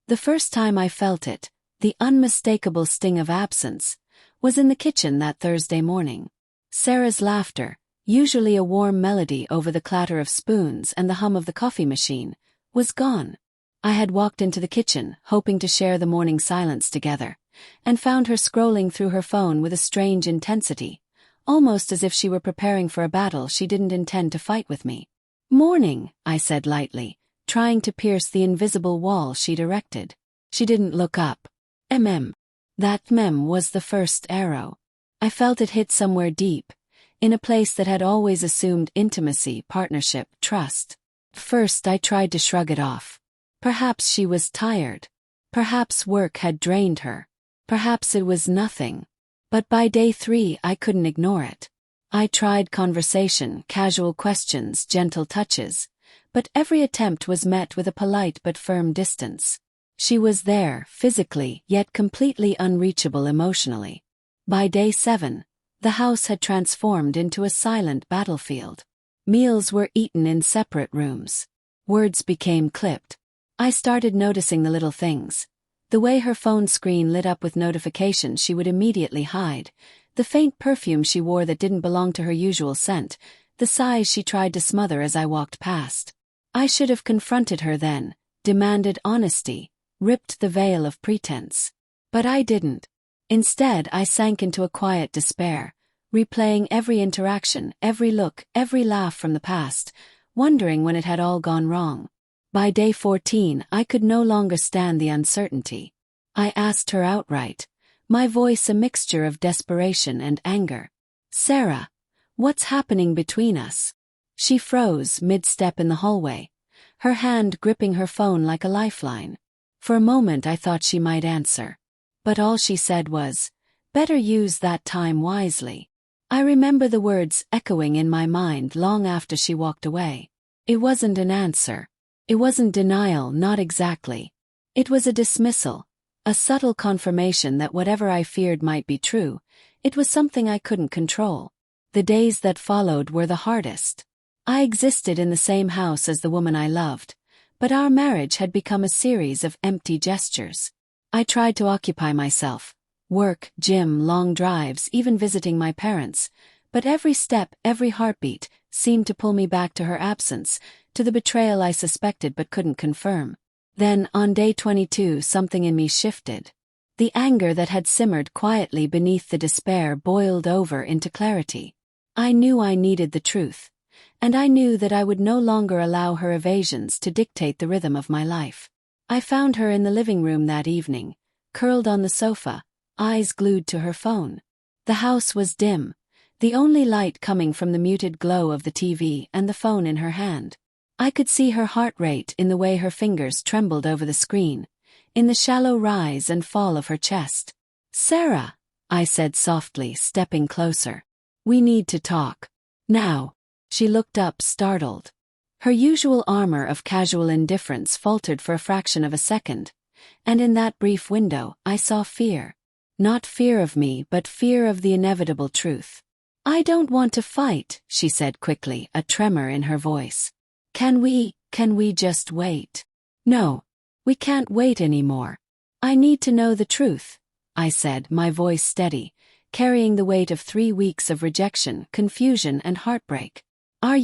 The first time I felt it, the unmistakable sting of absence, was in the kitchen that Thursday morning. Sarah's laughter, usually a warm melody over the clatter of spoons and the hum of the coffee machine, was gone. I had walked into the kitchen, hoping to share the morning silence together, and found her scrolling through her phone with a strange intensity, almost as if she were preparing for a battle she didn't intend to fight with me. "Morning," I said lightly, trying to pierce the invisible wall she'd erected. She didn't look up. That mem was the first arrow. I felt it hit somewhere deep, in a place that had always assumed intimacy, partnership, trust. First I tried to shrug it off. Perhaps she was tired. Perhaps work had drained her. Perhaps it was nothing. But by day 3 I couldn't ignore it. I tried conversation, casual questions, gentle touches, but every attempt was met with a polite but firm distance. She was there, physically, yet completely unreachable emotionally. By day 7, the house had transformed into a silent battlefield. Meals were eaten in separate rooms. Words became clipped. I started noticing the little things. The way her phone screen lit up with notifications she would immediately hide, the faint perfume she wore that didn't belong to her usual scent, the sighs she tried to smother as I walked past. I should have confronted her then, demanded honesty, ripped the veil of pretense. But I didn't. Instead, I sank into a quiet despair, replaying every interaction, every look, every laugh from the past, wondering when it had all gone wrong. By day 14, I could no longer stand the uncertainty. I asked her outright, my voice a mixture of desperation and anger. "Sarah, what's happening between us?" She froze mid-step in the hallway, her hand gripping her phone like a lifeline. For a moment I thought she might answer. But all she said was, "Better use that time wisely." I remember the words echoing in my mind long after she walked away. It wasn't an answer. It wasn't denial, not exactly. It was a dismissal, a subtle confirmation that whatever I feared might be true, it was something I couldn't control. The days that followed were the hardest. I existed in the same house as the woman I loved, but our marriage had become a series of empty gestures. I tried to occupy myself. Work, gym, long drives, even visiting my parents, but every step, every heartbeat, seemed to pull me back to her absence, to the betrayal I suspected but couldn't confirm. Then, on day 22, something in me shifted. The anger that had simmered quietly beneath the despair boiled over into clarity. I knew I needed the truth, and I knew that I would no longer allow her evasions to dictate the rhythm of my life. I found her in the living room that evening, curled on the sofa, eyes glued to her phone. The house was dim, the only light coming from the muted glow of the TV and the phone in her hand. I could see her heart rate in the way her fingers trembled over the screen, in the shallow rise and fall of her chest. "Sarah," I said softly, stepping closer. "We need to talk. Now." She looked up, startled. Her usual armor of casual indifference faltered for a fraction of a second, and in that brief window, I saw fear. Not fear of me, but fear of the inevitable truth. "I don't want to fight," she said quickly, a tremor in her voice. Can we just wait?" "No. We can't wait anymore. I need to know the truth," I said, my voice steady, carrying the weight of 3 weeks of rejection, confusion and heartbreak. Are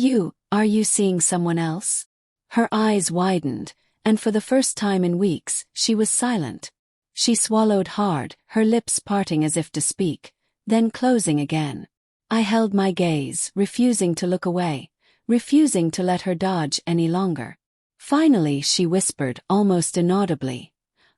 you seeing someone else?" Her eyes widened, and for the first time in weeks, she was silent. She swallowed hard, her lips parting as if to speak, then closing again. I held my gaze, refusing to look away, refusing to let her dodge any longer. Finally she whispered, almost inaudibly,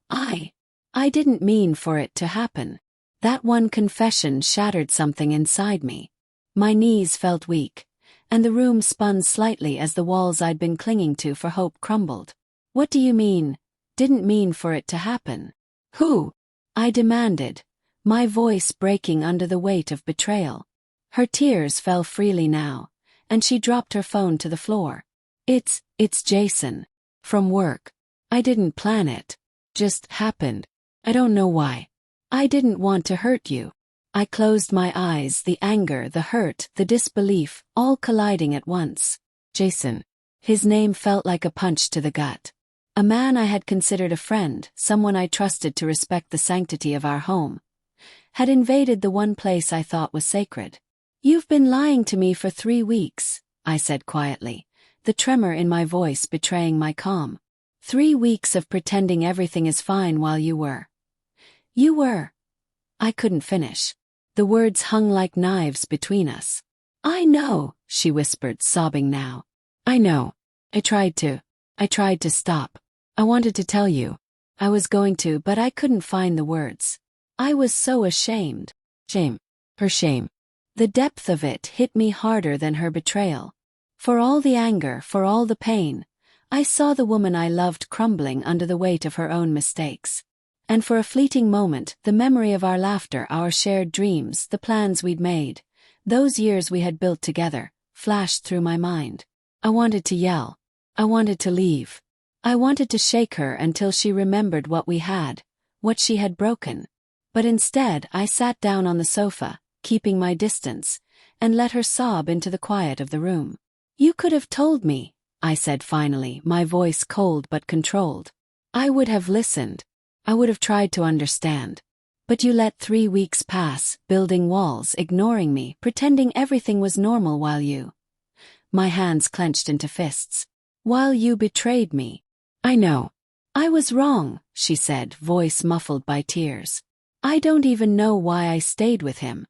I didn't mean for it to happen." That one confession shattered something inside me. My knees felt weak, and the room spun slightly as the walls I'd been clinging to for hope crumbled. "What do you mean, didn't mean for it to happen? Who?" I demanded, my voice breaking under the weight of betrayal. Her tears fell freely now, and she dropped her phone to the floor. It's Jason. From work. I didn't plan it. Just happened. I don't know why. I didn't want to hurt you." I closed my eyes, the anger, the hurt, the disbelief, all colliding at once. Jason. His name felt like a punch to the gut. A man I had considered a friend, someone I trusted to respect the sanctity of our home, had invaded the one place I thought was sacred. "You've been lying to me for 3 weeks," I said quietly, the tremor in my voice betraying my calm. 3 weeks of pretending everything is fine while you were. I couldn't finish. The words hung like knives between us. "I know," she whispered, sobbing now. "I know. I tried to stop. I wanted to tell you. I was going to, but I couldn't find the words. I was so ashamed." Shame. Her shame. The depth of it hit me harder than her betrayal. For all the anger, for all the pain, I saw the woman I loved crumbling under the weight of her own mistakes. And for a fleeting moment, the memory of our laughter, our shared dreams, the plans we'd made, those years we had built together, flashed through my mind. I wanted to yell. I wanted to leave. I wanted to shake her until she remembered what we had, what she had broken. But instead, I sat down on the sofa, keeping my distance, and let her sob into the quiet of the room. "You could have told me," I said finally, my voice cold but controlled. "I would have listened. I would have tried to understand. But you let 3 weeks pass, building walls, ignoring me, pretending everything was normal while you—" My hands clenched into fists. "While you betrayed me." "I know. I was wrong," she said, voice muffled by tears. "I don't even know why I stayed with him.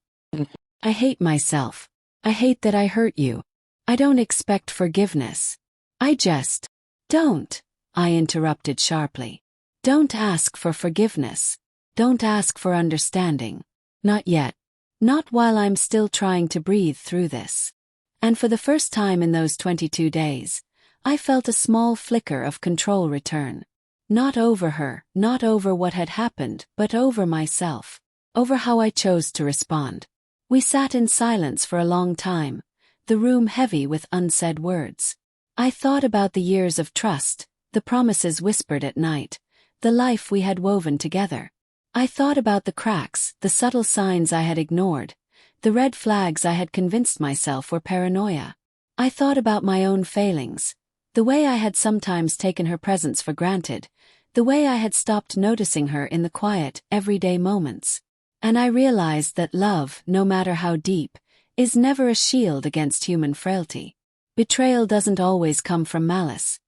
I hate myself. I hate that I hurt you. I don't expect forgiveness. I just—" "Don't," I interrupted sharply. "Don't ask for forgiveness. Don't ask for understanding. Not yet. Not while I'm still trying to breathe through this." And for the first time in those 22 days, I felt a small flicker of control return. Not over her, not over what had happened, but over myself. Over how I chose to respond. We sat in silence for a long time, the room heavy with unsaid words. I thought about the years of trust, the promises whispered at night, the life we had woven together. I thought about the cracks, the subtle signs I had ignored, the red flags I had convinced myself were paranoia. I thought about my own failings, the way I had sometimes taken her presence for granted, the way I had stopped noticing her in the quiet, everyday moments. And I realized that love, no matter how deep, is never a shield against human frailty. Betrayal doesn't always come from malice.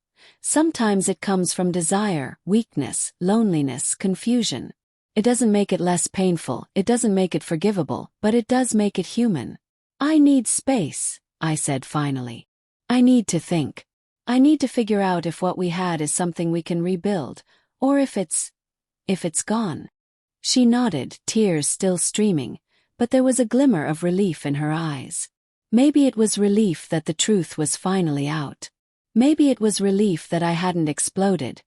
Sometimes it comes from desire, weakness, loneliness, confusion. It doesn't make it less painful, it doesn't make it forgivable, but it does make it human. "I need space," I said finally. "I need to think. I need to figure out if what we had is something we can rebuild, or if it's gone." She nodded, tears still streaming, but there was a glimmer of relief in her eyes. Maybe it was relief that the truth was finally out. Maybe it was relief that I hadn't exploded,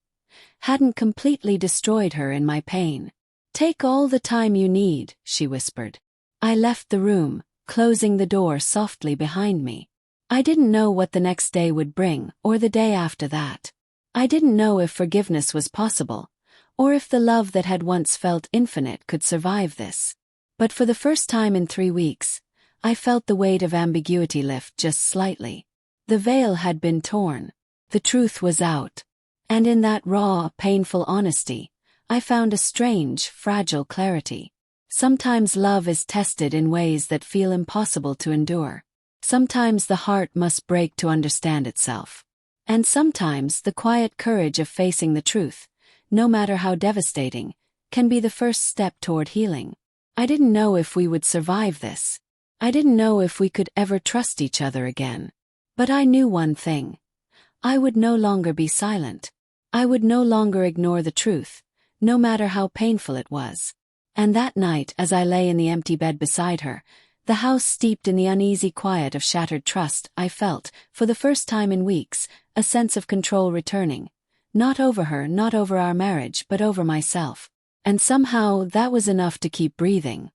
hadn't completely destroyed her in my pain. "Take all the time you need," she whispered. I left the room, closing the door softly behind me. I didn't know what the next day would bring, or the day after that. I didn't know if forgiveness was possible, or if the love that had once felt infinite could survive this. But for the first time in 3 weeks, I felt the weight of ambiguity lift just slightly. The veil had been torn. The truth was out. And in that raw, painful honesty, I found a strange, fragile clarity. Sometimes love is tested in ways that feel impossible to endure. Sometimes the heart must break to understand itself. And sometimes the quiet courage of facing the truth, no matter how devastating, can be the first step toward healing. I didn't know if we would survive this. I didn't know if we could ever trust each other again. But I knew one thing. I would no longer be silent. I would no longer ignore the truth, no matter how painful it was. And that night, as I lay in the empty bed beside her, the house steeped in the uneasy quiet of shattered trust, I felt, for the first time in weeks, a sense of control returning. Not over her, not over our marriage, but over myself. And somehow that was enough to keep breathing.